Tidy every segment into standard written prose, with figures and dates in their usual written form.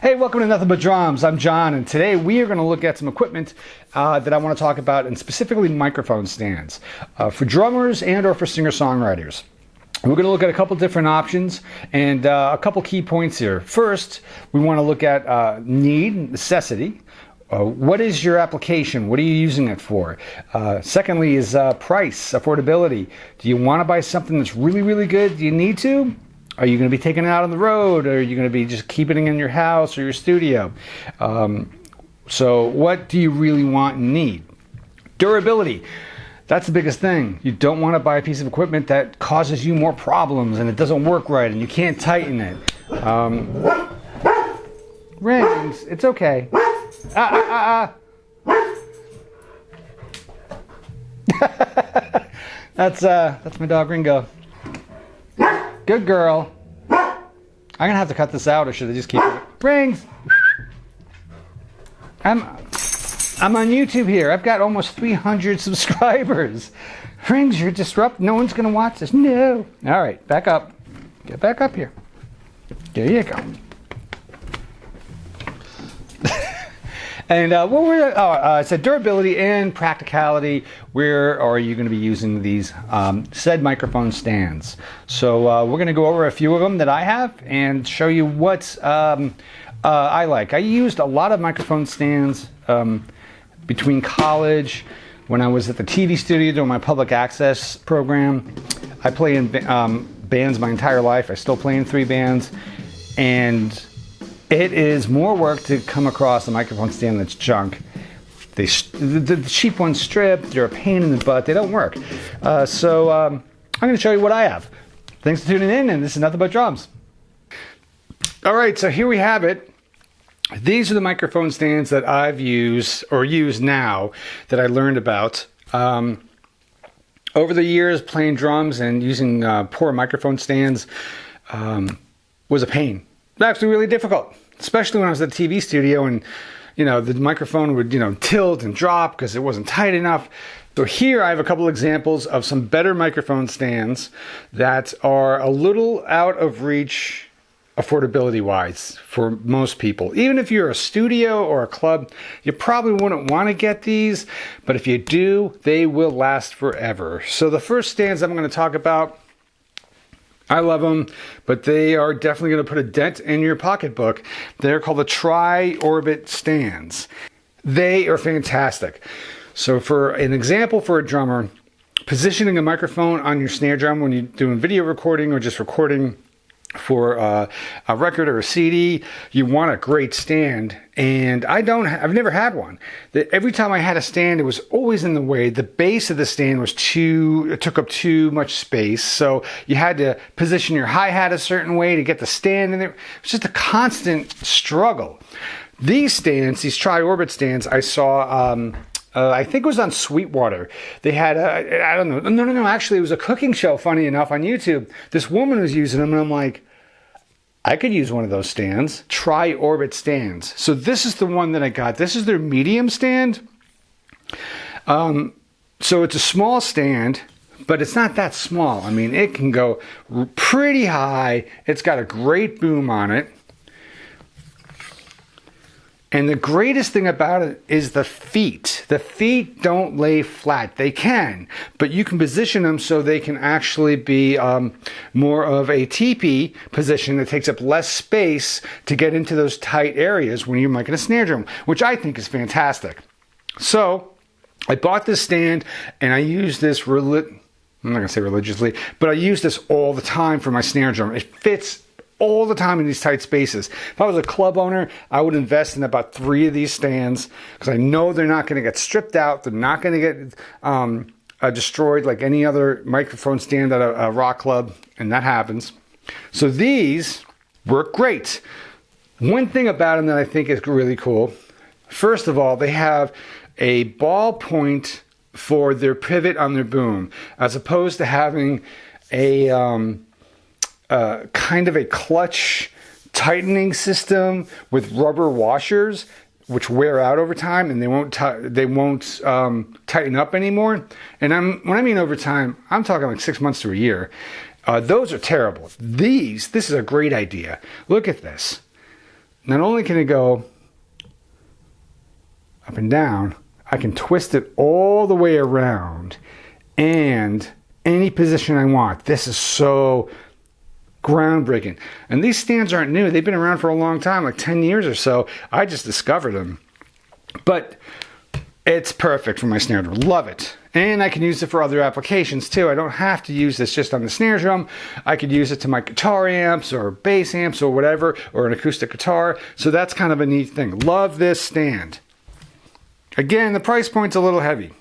Hey, welcome to Nothing But Drums. I'm John, and today we are going to look at some equipment that I want to talk about, and specifically microphone stands for drummers and or for singer-songwriters. We're going to look at a couple different options and a couple key points here. First, we want to look at necessity. What is your application? What are you using it for? Secondly is price, affordability. Do you want to buy something that's really, really good? Do you need to? Are you going to be taking it out on the road? Or are you going to be just keeping it in your house or your studio? So what do you really want and need? Durability. That's the biggest thing. You don't want to buy a piece of equipment that causes you more problems and it doesn't work right and you can't tighten it. Rings, it's okay. That's my dog Ringo. Good girl. I'm gonna have to cut this out, or should I just keep it? Rings. I'm on YouTube here. I've got almost 300 subscribers. Rings, you're disrupting. No one's gonna watch this. No. All right, back up. Get back up here. There you go. And I said durability and practicality. Where are you going to be using these said microphone stands? So we're going to go over a few of them that I have and show you what I like. I used a lot of microphone stands between college, when I was at the TV studio doing my public access program. I play in bands my entire life. I still play in 3 bands, and it is more work to come across a microphone stand that's junk. The cheap ones strip, they're a pain in the butt, they don't work. So I'm going to show you what I have. Thanks for tuning in, and this is Nothing But Drums. All right, so here we have it. These are the microphone stands that I've used, or use now, that I learned about. Over the years, playing drums and using poor microphone stands was a pain. Actually really difficult, especially when I was at the TV studio and, the microphone would, tilt and drop because it wasn't tight enough. So here I have a couple examples of some better microphone stands that are a little out of reach affordability-wise for most people. Even if you're a studio or a club, you probably wouldn't want to get these, but if you do, they will last forever. So the first stands I'm going to talk about, I love them, but they are definitely going to put a dent in your pocketbook. They're called the Tri-Orbit stands. They are fantastic. So for an example for a drummer, positioning a microphone on your snare drum when you're doing video recording or just recording for a record or a CD, you want a great stand. And I've never had one. Every time I had a stand, it was always in the way. The base of the stand it took up too much space. So you had to position your hi-hat a certain way to get the stand in there. It was just a constant struggle. These stands, these Tri-Orbit stands, I saw, I think it was on Sweetwater. They had, I don't know. No, actually it was a cooking show, funny enough, on YouTube. This woman was using them and I'm like, I could use one of those stands, Tri-Orbit stands. So this is the one that I got. This is their medium stand. So it's a small stand, but it's not that small. I mean, it can go pretty high. It's got a great boom on it. And the greatest thing about it is the feet. The feet don't lay flat. They can, but you can position them so they can actually be more of a teepee position that takes up less space to get into those tight areas when you're miking a snare drum, which I think is fantastic. So I bought this stand and I use this, I'm not going to say religiously, but I use this all the time for my snare drum. It fits all the time in these tight spaces. If I was a club owner, I would invest in about 3 of these stands because I know they're not going to get stripped out. They're not going to get destroyed like any other microphone stand at a rock club, and that happens. So these work great. One thing about them that I think is really cool, first of all, they have a ball point for their pivot on their boom, as opposed to having a kind of a clutch tightening system with rubber washers, which wear out over time and they won't tighten up anymore. And when I mean over time, I'm talking like 6 months to a year. Those are terrible. This is a great idea. Look at this. not only can it go up and down, I can twist it all the way around and any position I want. This is so groundbreaking. And these stands aren't new. They've been around for a long time, like 10 years or so. I just discovered them. But it's perfect for my snare drum. Love it. And I can use it for other applications too. I don't have to use this just on the snare drum. I could use it to my guitar amps or bass amps or whatever, or an acoustic guitar. So that's kind of a neat thing. Love this stand. Again, the price point's a little heavy.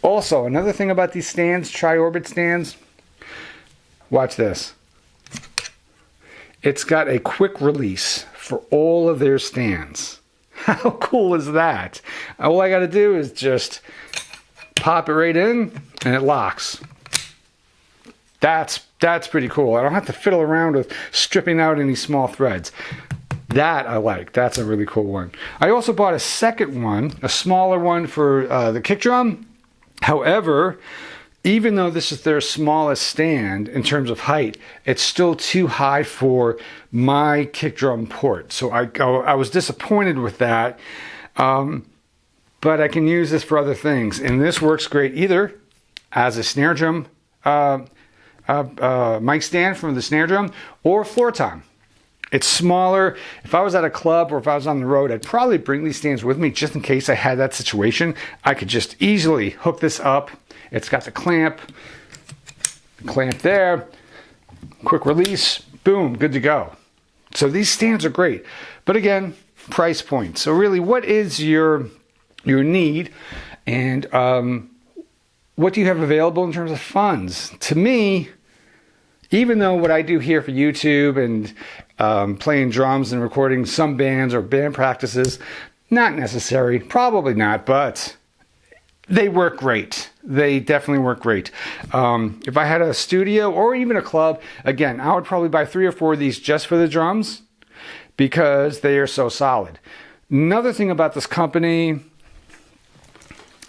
Also, another thing about these stands, tri-orbit stands, watch this. It's got a quick release for all of their stands. How cool is that? All I got to do is just pop it right in and it locks. That's pretty cool. I don't have to fiddle around with stripping out any small threads. That I like. That's a really cool one. I also bought a second one, a smaller one for the kick drum. However, even though this is their smallest stand in terms of height, it's still too high for my kick drum port. So I was disappointed with that. But I can use this for other things. And this works great either as a snare drum mic stand for the snare drum or floor tom. It's smaller. If I was at a club or if I was on the road, I'd probably bring these stands with me just in case I had that situation. I could just easily hook this up. It's got the clamp there, quick release, boom, good to go. So these stands are great. But again, price point. So really, what is your need, and what do you have available in terms of funds? To me, even though what I do here for YouTube and playing drums and recording some bands or band practices, not necessary, probably not, but they work great. They definitely work great. If I had a studio or even a club, again, I would probably buy 3 or 4 of these just for the drums because they are so solid. Another thing about this company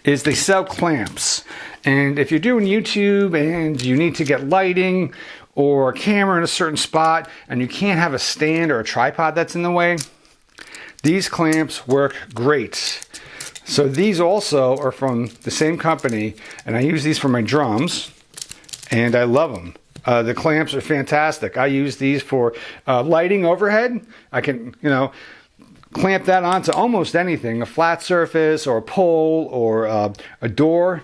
is they sell clamps. And if you're doing YouTube and you need to get lighting or a camera in a certain spot and you can't have a stand or a tripod that's in the way, these clamps work great. So these also are from the same company, and I use these for my drums, and I love them. The clamps are fantastic. I use these for lighting overhead. I can, clamp that onto almost anything, a flat surface or a pole or a door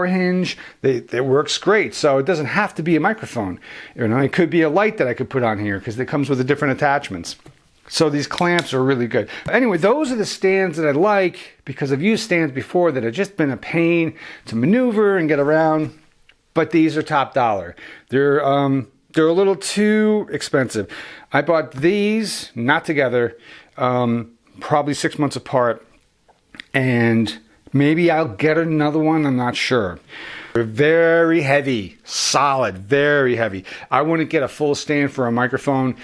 hinge. It works great. So it doesn't have to be a microphone. It could be a light that I could put on here because it comes with the different attachments. So these clamps are really good. Anyway, those are the stands that I like because I've used stands before that have just been a pain to maneuver and get around. But these are top dollar. They're a little too expensive. I bought these, not together, probably 6 months apart. And maybe I'll get another one, I'm not sure. They're very heavy, solid, very heavy. I wouldn't get a full stand for a microphone.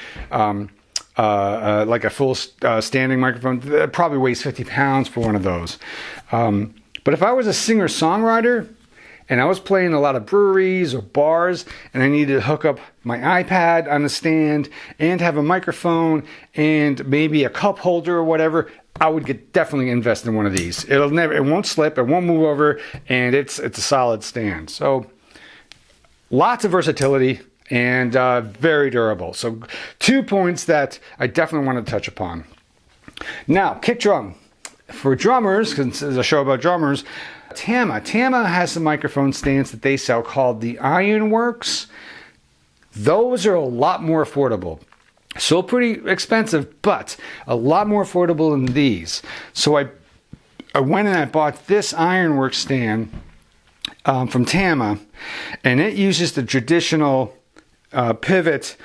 Like a full standing microphone, it probably weighs 50 pounds for one of those. But if I was a singer-songwriter and I was playing a lot of breweries or bars and I needed to hook up my iPad on the stand and have a microphone and maybe a cup holder or whatever, I would definitely invest in one of these. It won't slip, it won't move over, and it's a solid stand. So lots of versatility. And very durable. So 2 points that I definitely want to touch upon. Now, kick drum. For drummers, because this is a show about drummers, Tama has some microphone stands that they sell called the Iron Works. Those are a lot more affordable. Still pretty expensive, but a lot more affordable than these. So I went and I bought this Ironworks stand from Tama, and it uses the traditional pivot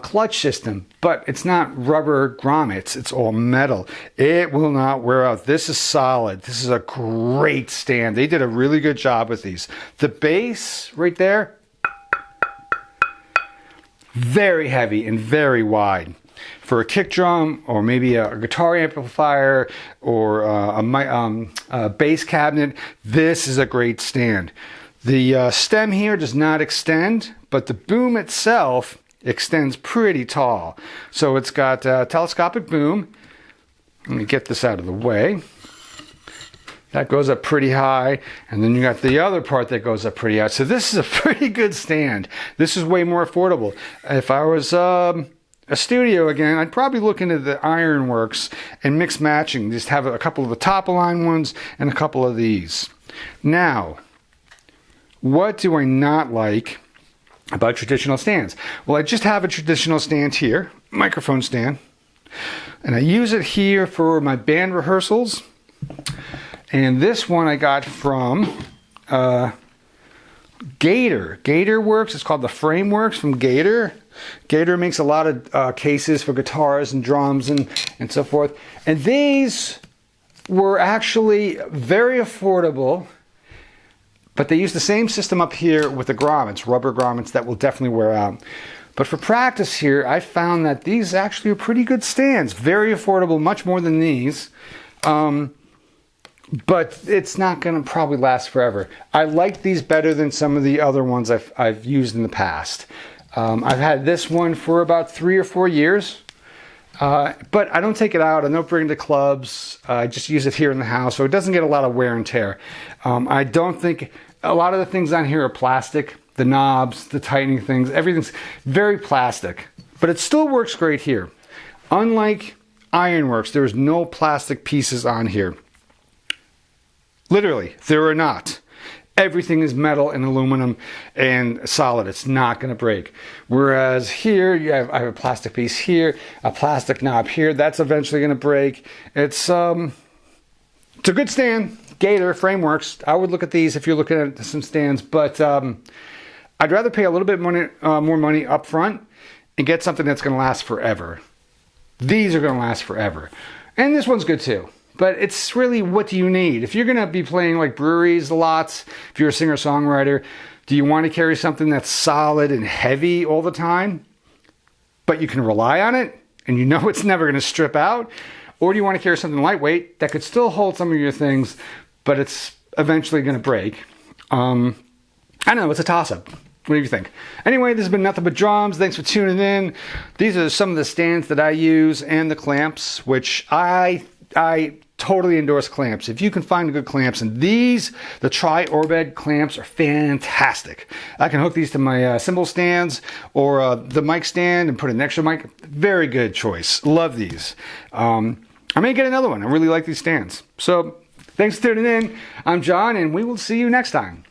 clutch system, but it's not rubber grommets, it's all metal. It will not wear out. This is solid. This is a great stand. They did a really good job with these. The bass right there, very heavy and very wide. For a kick drum or maybe a guitar amplifier or a bass cabinet, this is a great stand. The stem here does not extend, but the boom itself extends pretty tall. So it's got a telescopic boom. Let me get this out of the way. That goes up pretty high, and then you got the other part that goes up pretty high. So this is a pretty good stand. This is way more affordable. If I was a studio again, I'd probably look into the Ironworks and mix matching. Just have a couple of the top of line ones and a couple of these. Now, what do I not like about traditional stands? Well, I just have a traditional stand here, microphone stand, and I use it here for my band rehearsals. And this one I got from Gator. Gator Works. It's called the Frameworks from Gator. Gator makes a lot of cases for guitars and drums and so forth. And these were actually very affordable, but they use the same system up here with the grommets, rubber grommets that will definitely wear out. But for practice here, I found that these actually are pretty good stands. Very affordable, much more than these. But it's not going to probably last forever. I like these better than some of the other ones I've used in the past. I've had this one for about 3 or 4 years, but I don't take it out. I don't bring it to clubs. I just use it here in the house, so it doesn't get a lot of wear and tear. I don't think a lot of the things on here are plastic. The knobs, the tightening things, everything's very plastic, but it still works great here. Unlike Ironworks, there's no plastic pieces on here. Literally, there are not. Everything is metal and aluminum and solid. It's not going to break. Whereas here, I have a plastic piece here, a plastic knob here. That's eventually going to break. It's a good stand. Gator Frameworks. I would look at these if you're looking at some stands, but I'd rather pay a little bit more money up front and get something that's going to last forever. These are going to last forever. And this one's good too. But it's really, what do you need? If you're going to be playing like breweries lots, if you're a singer-songwriter, do you want to carry something that's solid and heavy all the time, but you can rely on it and you know it's never going to strip out? Or do you want to carry something lightweight that could still hold some of your things, but it's eventually going to break? I don't know, it's a toss-up. What do you think? Anyway, this has been Nothing But Drums. Thanks for tuning in. These are some of the stands that I use and the clamps, which I totally endorse clamps. If you can find good clamps, and these, the Tri-Orbed clamps, are fantastic. I can hook these to my cymbal stands or the mic stand and put an extra mic. Very good choice. Love these. I may get another one. I really like these stands. So thanks for tuning in. I'm John, and we will see you next time.